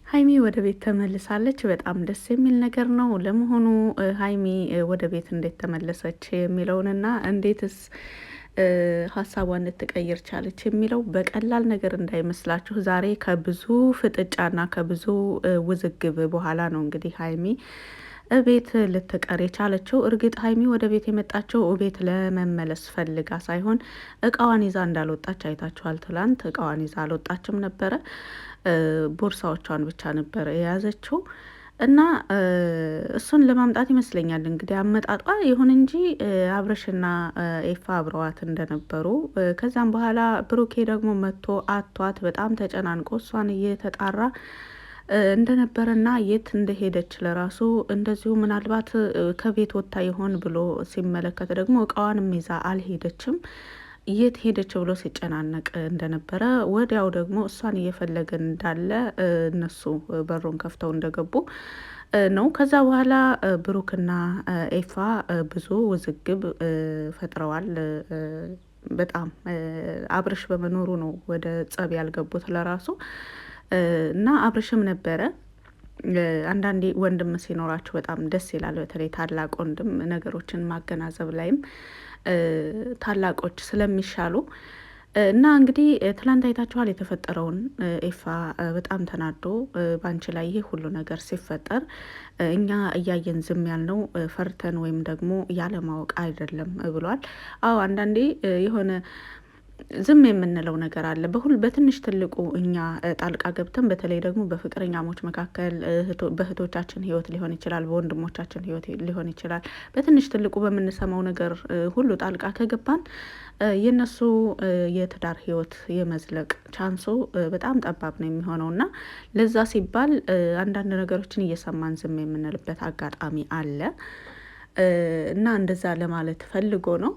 ሀይሚ ወደ ቤት ተመልሳለች። በጣም ደስ የሚል ነገር ነው። ለመሆኑ ሀይሚ ወደ ቤት እንዴት ተመለሰች የሚለውንና እንዴትስ ሀሳቧን ልትቀይር ቻለች የሚለው በቀላል ነገር እንዳይመስላችሁ። ዛሬ ከብዙ ፍጥጫና ከብዙ ውዝግብ በኋላ ነው እንግዲህ ሀይሚ ቤት ልትቀር የቻለችው። እርግጥ ሀይሚ ወደ ቤት የመጣችው ቤት ለመመለስ ፈልጋ ሳይሆን እቃዋን ይዛ እንዳልወጣች አይታችኋል። ትላንት እቃዋን ይዛ አልወጣችም ነበረ። ቦርሳዎቿን ብቻ ነበረ የያዘችው እና እሱን ለማምጣት ይመስለኛል እንግዲህ አመጣጧ። ይሁን እንጂ አብረሽና ኤፋ አብረዋት እንደነበሩ ከዛም በኋላ ብሩኬ ደግሞ መጥቶ አቷት በጣም ተጨናንቆ እሷን እየተጣራ እንደነበረና የት እንደሄደች ለራሱ እንደዚሁ ምናልባት ከቤት ወጥታ ይሆን ብሎ ሲመለከት ደግሞ እቃዋንም ይዛ አልሄደችም። የት ሄደች ብሎ ሲጨናነቅ እንደነበረ ወዲያው ደግሞ እሷን እየፈለገ እንዳለ እነሱ በሩን ከፍተው እንደገቡ ነው። ከዛ በኋላ ብሩክና ኤፋ ብዙ ውዝግብ ፈጥረዋል። በጣም አብርሽ በመኖሩ ነው ወደ ጸብ ያልገቡት ለራሱ እና አብርሽም ነበረ። አንዳንዴ ወንድም ሲኖራችሁ በጣም ደስ ይላል። በተለይ ታላቅ ወንድም ነገሮችን ማገናዘብ ላይም ታላቆች ስለሚሻሉ እና እንግዲህ ትላንት አይታችኋል የተፈጠረውን። ኤፋ በጣም ተናዶ በአንቺ ላይ ይሄ ሁሉ ነገር ሲፈጠር እኛ እያየን ዝም ያልነው ፈርተን ወይም ደግሞ ያለማወቅ አይደለም ብሏል። አዎ አንዳንዴ የሆነ ዝም የምንለው ነገር አለ። በትንሽ ትልቁ እኛ ጣልቃ ገብተን በተለይ ደግሞ በፍቅረኛሞች መካከል በእህቶቻችን ህይወት ሊሆን ይችላል፣ በወንድሞቻችን ህይወት ሊሆን ይችላል። በትንሽ ትልቁ በምንሰማው ነገር ሁሉ ጣልቃ ከገባን የነሱ የትዳር ህይወት የመዝለቅ ቻንሱ በጣም ጠባብ ነው የሚሆነው እና ለዛ ሲባል አንዳንድ ነገሮችን እየሰማን ዝም የምንልበት አጋጣሚ አለ እና እንደዛ ለማለት ፈልጎ ነው።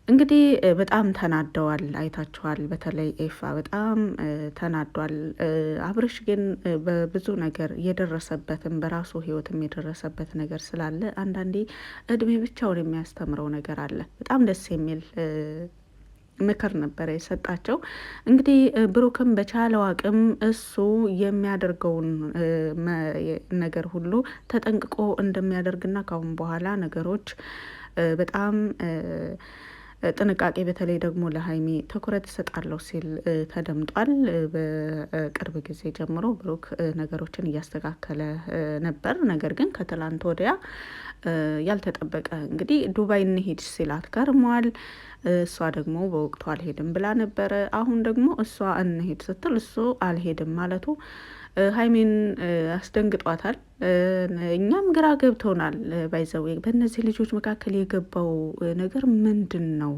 እንግዲህ በጣም ተናደዋል፣ አይታችኋል። በተለይ ኤፋ በጣም ተናዷል። አብርሽ ግን በብዙ ነገር የደረሰበትም በራሱ ህይወትም የደረሰበት ነገር ስላለ አንዳንዴ እድሜ ብቻውን የሚያስተምረው ነገር አለ። በጣም ደስ የሚል ምክር ነበረ የሰጣቸው። እንግዲህ ብሩክም በቻለው አቅም እሱ የሚያደርገውን ነገር ሁሉ ተጠንቅቆ እንደሚያደርግና ካሁን በኋላ ነገሮች በጣም ጥንቃቄ በተለይ ደግሞ ለሀይሚ ትኩረት እሰጣለሁ ሲል ተደምጧል። በቅርብ ጊዜ ጀምሮ ብሩክ ነገሮችን እያስተካከለ ነበር። ነገር ግን ከትላንት ወዲያ ያልተጠበቀ እንግዲህ ዱባይ እንሄድ ሲላት ከርሟል። እሷ ደግሞ በወቅቱ አልሄድም ብላ ነበረ። አሁን ደግሞ እሷ እንሄድ ስትል እሱ አልሄድም ማለቱ ሀይሜን አስደንግጧታል። እኛም ግራ ገብተውናል። ባይዘዌ በእነዚህ ልጆች መካከል የገባው ነገር ምንድን ነው?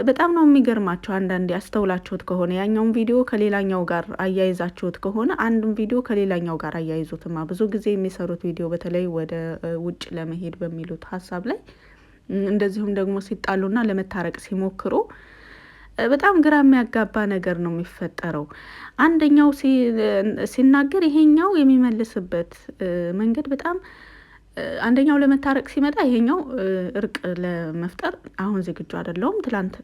በጣም ነው የሚገርማቸው። አንዳንዴ አስተውላችሁት ከሆነ ያኛውን ቪዲዮ ከሌላኛው ጋር አያይዛችሁት ከሆነ አንዱን ቪዲዮ ከሌላኛው ጋር አያይዙትማ። ብዙ ጊዜ የሚሰሩት ቪዲዮ በተለይ ወደ ውጭ ለመሄድ በሚሉት ሀሳብ ላይ እንደዚሁም ደግሞ ሲጣሉና ለመታረቅ ሲሞክሩ በጣም ግራ የሚያጋባ ነገር ነው የሚፈጠረው። አንደኛው ሲናገር ይሄኛው የሚመልስበት መንገድ በጣም አንደኛው ለመታረቅ ሲመጣ ይሄኛው እርቅ ለመፍጠር አሁን ዝግጁ አይደለሁም፣ ትላንት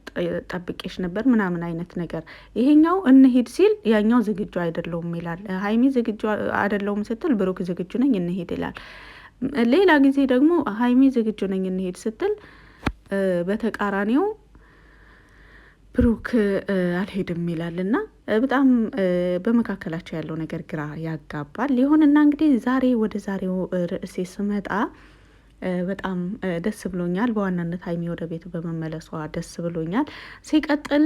ጠብቄሽ ነበር ምናምን አይነት ነገር። ይሄኛው እንሂድ ሲል ያኛው ዝግጁ አይደለሁም ይላል። ሀይሚ ዝግጁ አይደለሁም ስትል ብሩክ ዝግጁ ነኝ እንሂድ ይላል። ሌላ ጊዜ ደግሞ ሀይሚ ዝግጁ ነኝ እንሂድ ስትል በተቃራኒው ብሩክ አልሄድም ይላል እና በጣም በመካከላቸው ያለው ነገር ግራ ያጋባል። ይሁንና እንግዲህ ወደ ዛሬው ርዕሴ ስመጣ በጣም ደስ ብሎኛል። በዋናነት ሀይሚ ወደ ቤቱ በመመለሷ ደስ ብሎኛል። ሲቀጥል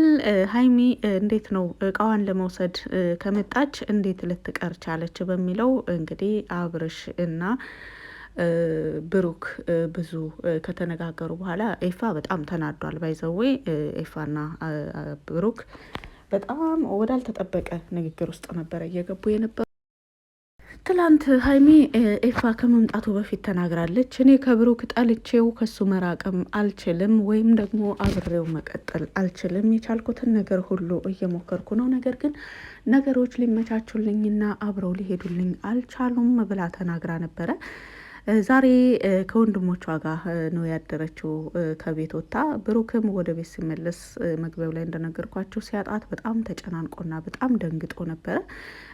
ሀይሚ እንዴት ነው እቃዋን ለመውሰድ ከመጣች እንዴት ልትቀር ቻለች በሚለው እንግዲህ አብርሽ እና ብሩክ ብዙ ከተነጋገሩ በኋላ ኤፋ በጣም ተናዷል። ባይዘዌ ኤፋና ብሩክ በጣም ወዳልተጠበቀ ንግግር ውስጥ ነበረ እየገቡ የነበሩ። ትላንት ሀይሚ ኤፋ ከመምጣቱ በፊት ተናግራለች። እኔ ከብሩክ ጠልቼው ከሱ መራቅም አልችልም፣ ወይም ደግሞ አብሬው መቀጠል አልችልም። የቻልኩትን ነገር ሁሉ እየሞከርኩ ነው፣ ነገር ግን ነገሮች ሊመቻቹልኝና አብረው ሊሄዱልኝ አልቻሉም ብላ ተናግራ ነበረ። ዛሬ ከወንድሞቿ ጋር ነው ያደረችው ከቤት ወጥታ። ብሩክም ወደ ቤት ሲመለስ መግቢያው ላይ እንደነገርኳቸው ሲያጣት በጣም ተጨናንቆና በጣም ደንግጦ ነበረ።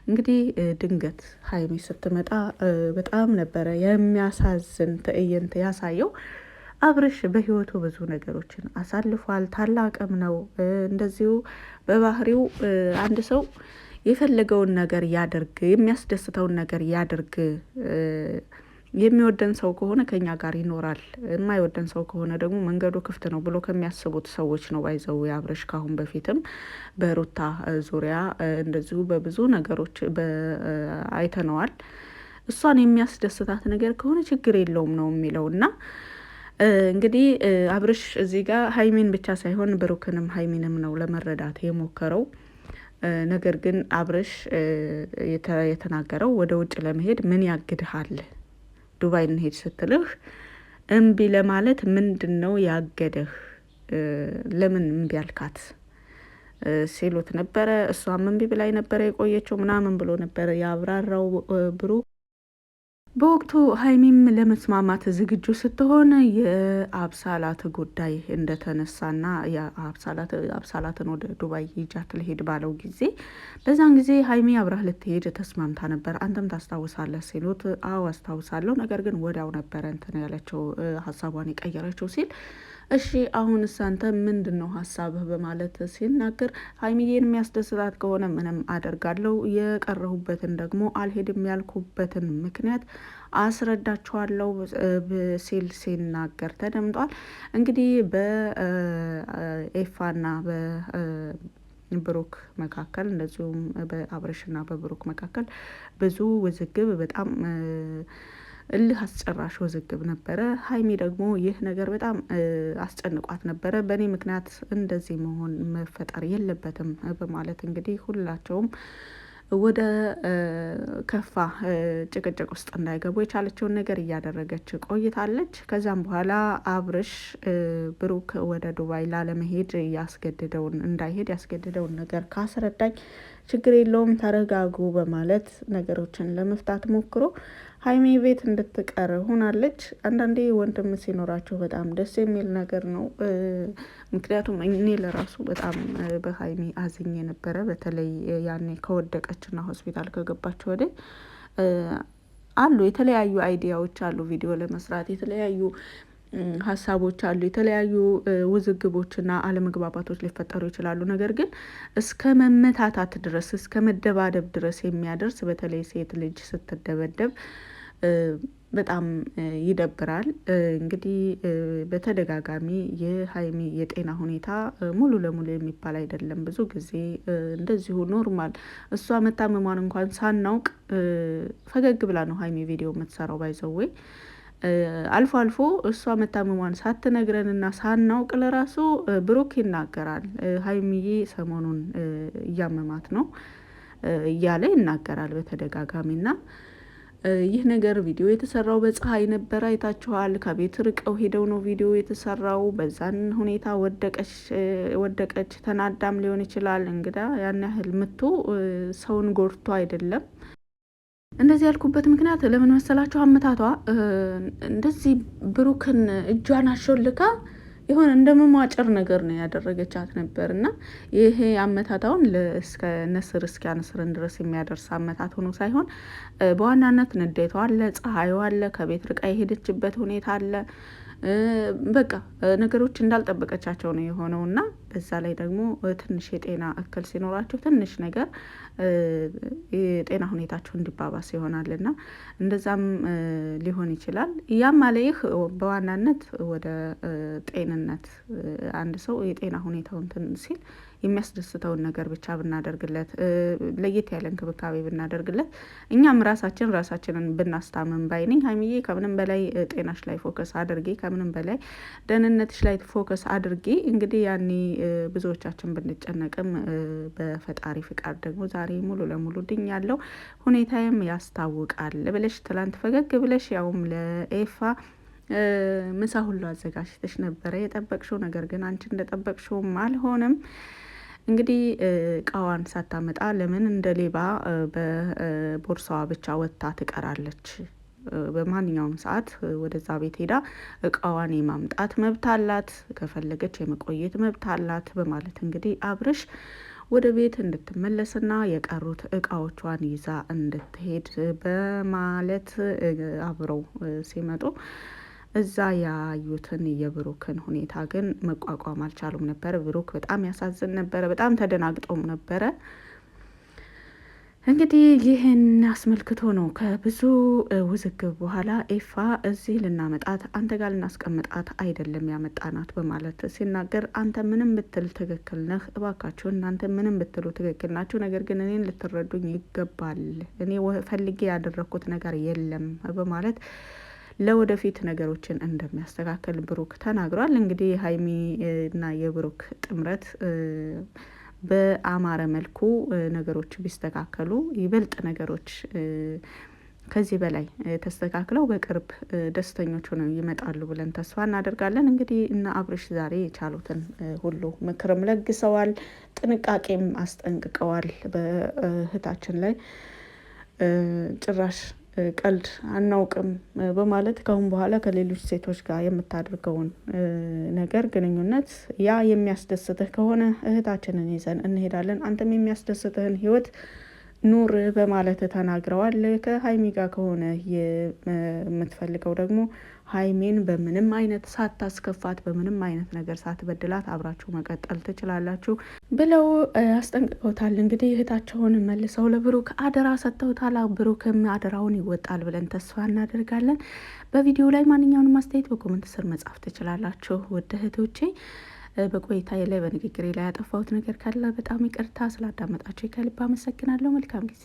እንግዲህ ድንገት ሀይሚ ስትመጣ በጣም ነበረ የሚያሳዝን ትዕይንት ያሳየው። አብርሽ በህይወቱ ብዙ ነገሮችን አሳልፏል። ታላቅም ነው። እንደዚሁ በባህሪው አንድ ሰው የፈለገውን ነገር ያደርግ፣ የሚያስደስተውን ነገር ያደርግ። የሚወደን ሰው ከሆነ ከኛ ጋር ይኖራል፣ የማይወደን ሰው ከሆነ ደግሞ መንገዱ ክፍት ነው ብሎ ከሚያስቡት ሰዎች ነው። ባይዘው አብርሽ ካሁን በፊትም በሩታ ዙሪያ እንደዚሁ በብዙ ነገሮች አይተነዋል። እሷን የሚያስደስታት ነገር ከሆነ ችግር የለውም ነው የሚለው እና እንግዲህ አብርሽ እዚህ ጋር ሀይሚን ብቻ ሳይሆን ብሩክንም ሀይሚንም ነው ለመረዳት የሞከረው። ነገር ግን አብርሽ የተናገረው ወደ ውጭ ለመሄድ ምን ያግድሃል? ዱባይ እንሄድ ስትልህ እምቢ ለማለት ምንድን ነው ያገደህ? ለምን እምቢ አልካት ሲሉት ነበረ። እሷም እምቢ ብላኝ ነበረ የቆየችው ምናምን ብሎ ነበረ ያብራራው ብሩክ። በወቅቱ ሀይሚም ለመስማማት ዝግጁ ስትሆን የአብሳላት ጉዳይ እንደተነሳና አብሳላትን ወደ ዱባይ ይጃት ልሄድ ባለው ጊዜ በዛን ጊዜ ሀይሚ አብራህ ልትሄድ ተስማምታ ነበር። አንተም ታስታውሳለህ ሲሉት አዎ አስታውሳለሁ፣ ነገር ግን ወዲያው ነበረ እንትን ያለችው ሀሳቧን የቀየረችው ሲል እሺ አሁንስ አንተ ምንድን ነው ሀሳብህ በማለት ሲናገር ሀይሚዬን የሚያስደስታት ከሆነ ምንም አደርጋለሁ፣ የቀረሁበትን ደግሞ አልሄድም ያልኩበትን ምክንያት አስረዳችኋለሁ ሲል ሲናገር ተደምጧል። እንግዲህ በኤፋና በብሩክ መካከል እንደዚሁም በአብርሽና በብሩክ መካከል ብዙ ውዝግብ በጣም እልህ አስጨራሽ ውዝግብ ነበረ። ሀይሚ ደግሞ ይህ ነገር በጣም አስጨንቋት ነበረ። በእኔ ምክንያት እንደዚህ መሆን መፈጠር የለበትም በማለት እንግዲህ ሁላቸውም ወደ ከፋ ጭቅጭቅ ውስጥ እንዳይገቡ የቻለችውን ነገር እያደረገች ቆይታለች። ከዛም በኋላ አብርሽ ብሩክ ወደ ዱባይ ላለመሄድ እንዳይሄድ ያስገድደውን ነገር ካስረዳኝ ችግር የለውም ተረጋጉ በማለት ነገሮችን ለመፍታት ሞክሮ ሀይሚ ቤት እንድትቀር ሆናለች። አንዳንዴ ወንድም ሲኖራቸው በጣም ደስ የሚል ነገር ነው። ምክንያቱም እኔ ለራሱ በጣም በሀይሚ አዝኜ ነበረ። በተለይ ያኔ ከወደቀችና ሆስፒታል ከገባች ወዲህ አሉ የተለያዩ አይዲያዎች አሉ፣ ቪዲዮ ለመስራት የተለያዩ ሀሳቦች አሉ፣ የተለያዩ ውዝግቦችና አለመግባባቶች ሊፈጠሩ ይችላሉ። ነገር ግን እስከ መመታታት ድረስ እስከ መደባደብ ድረስ የሚያደርስ በተለይ ሴት ልጅ ስትደበደብ በጣም ይደብራል። እንግዲህ በተደጋጋሚ የሀይሚ የጤና ሁኔታ ሙሉ ለሙሉ የሚባል አይደለም። ብዙ ጊዜ እንደዚሁ ኖርማል እሷ መታመሟን እንኳን ሳናውቅ ፈገግ ብላ ነው ሀይሚ ቪዲዮ የምትሰራው። ባይዘወይ አልፎ አልፎ እሷ መታመሟን ሳትነግረንና ሳናውቅ ለራሱ ብሩክ ይናገራል። ሀይሚዬ ሰሞኑን እያመማት ነው እያለ ይናገራል በተደጋጋሚና ይህ ነገር ቪዲዮ የተሰራው በፀሐይ ነበረ፣ አይታችኋል። ከቤት ርቀው ሄደው ነው ቪዲዮ የተሰራው። በዛን ሁኔታ ወደቀች፣ ተናዳም ሊሆን ይችላል። እንግዳ ያን ያህል ምቶ ሰውን ጎድቶ አይደለም። እንደዚህ ያልኩበት ምክንያት ለምን መሰላችሁ? አመታቷ እንደዚህ ብሩክን እጇን አሾልካ የሆነ እንደ መሟጨር ነገር ነው ያደረገቻት ነበር እና ይሄ አመታታውን እስከ ነስር እስኪያነስርን ድረስ የሚያደርስ አመታት ሆኖ ሳይሆን በዋናነት ንዴቷ አለ፣ ፀሐዩ አለ፣ ከቤት ርቃ የሄደችበት ሁኔታ አለ። በቃ ነገሮች እንዳልጠበቀቻቸው ነው የሆነው እና በዛ ላይ ደግሞ ትንሽ የጤና እክል ሲኖራቸው ትንሽ ነገር የጤና ሁኔታቸው እንዲባባስ ይሆናል እና እንደዛም ሊሆን ይችላል። ያም አለ ይህ በዋናነት ወደ ጤንነት አንድ ሰው የጤና ሁኔታውን እንትን ሲል የሚያስደስተውን ነገር ብቻ ብናደርግለት፣ ለየት ያለ እንክብካቤ ብናደርግለት፣ እኛም ራሳችንን ብናስታምም ባይነኝ። ሀይሚዬ ከምንም በላይ ጤናሽ ላይ ፎከስ አድርጌ፣ ከምንም በላይ ደህንነትሽ ላይ ፎከስ አድርጌ። እንግዲህ ያኔ ብዙዎቻችን ብንጨነቅም በፈጣሪ ፍቃድ ደግሞ ዛሬ ሙሉ ለሙሉ ድኛለሁ፣ ሁኔታዬም ያስታውቃል ብለሽ ትላንት ፈገግ ብለሽ ያውም ለኤፋ ምሳ ሁሉ አዘጋጅተሽ ነበረ የጠበቅሽው። ነገር ግን አንቺ እንደጠበቅሽውም አልሆነም። እንግዲህ እቃዋን ሳታመጣ ለምን እንደ ሌባ በቦርሳዋ ብቻ ወጥታ ትቀራለች? በማንኛውም ሰዓት ወደዛ ቤት ሄዳ እቃዋን የማምጣት መብት አላት፣ ከፈለገች የመቆየት መብት አላት በማለት እንግዲህ አብርሽ ወደ ቤት እንድትመለስና የቀሩት እቃዎቿን ይዛ እንድትሄድ በማለት አብረው ሲመጡ እዛ ያዩትን የብሩክን ሁኔታ ግን መቋቋም አልቻሉም ነበር። ብሩክ በጣም ያሳዝን ነበረ። በጣም ተደናግጠውም ነበረ። እንግዲህ ይህን አስመልክቶ ነው ከብዙ ውዝግብ በኋላ ኤፋ እዚህ ልናመጣት አንተ ጋር ልናስቀምጣት አይደለም ያመጣናት በማለት ሲናገር፣ አንተ ምንም ብትል ትክክል ነህ፣ እባካችሁ እናንተ ምንም ብትሉ ትክክል ናችሁ፣ ነገር ግን እኔን ልትረዱኝ ይገባል። እኔ ፈልጌ ያደረግኩት ነገር የለም በማለት ለወደፊት ነገሮችን እንደሚያስተካክል ብሩክ ተናግሯል። እንግዲህ ሀይሚ እና የብሩክ ጥምረት በአማረ መልኩ ነገሮች ቢስተካከሉ ይበልጥ ነገሮች ከዚህ በላይ ተስተካክለው በቅርብ ደስተኞች ሆነው ይመጣሉ ብለን ተስፋ እናደርጋለን። እንግዲህ እና አብርሽ ዛሬ የቻሉትን ሁሉ ምክርም ለግሰዋል፣ ጥንቃቄም አስጠንቅቀዋል። በእህታችን ላይ ጭራሽ ቀልድ አናውቅም በማለት ከአሁን በኋላ ከሌሎች ሴቶች ጋር የምታደርገውን ነገር ግንኙነት ያ የሚያስደስትህ ከሆነ እህታችንን ይዘን እንሄዳለን፣ አንተም የሚያስደስትህን ህይወት ኑር በማለት ተናግረዋል። ከሀይሚ ጋር ከሆነ የምትፈልገው ደግሞ ሀይሜን በምንም አይነት ሳታስከፋት በምንም አይነት ነገር ሳትበድላት አብራችሁ መቀጠል ትችላላችሁ ብለው አስጠንቅቀውታል። እንግዲህ እህታቸውን መልሰው ለብሩክ አደራ ሰጥተውታል። ብሩክም አደራውን ይወጣል ብለን ተስፋ እናደርጋለን። በቪዲዮ ላይ ማንኛውንም አስተያየት በኮመንት ስር መጻፍ ትችላላችሁ። ውድ እህቶቼ በቆይታ ላይ በንግግሬ ላይ ያጠፋሁት ነገር ካለ በጣም ይቅርታ። ስላዳመጣችሁ ከልብ አመሰግናለሁ። መልካም ጊዜ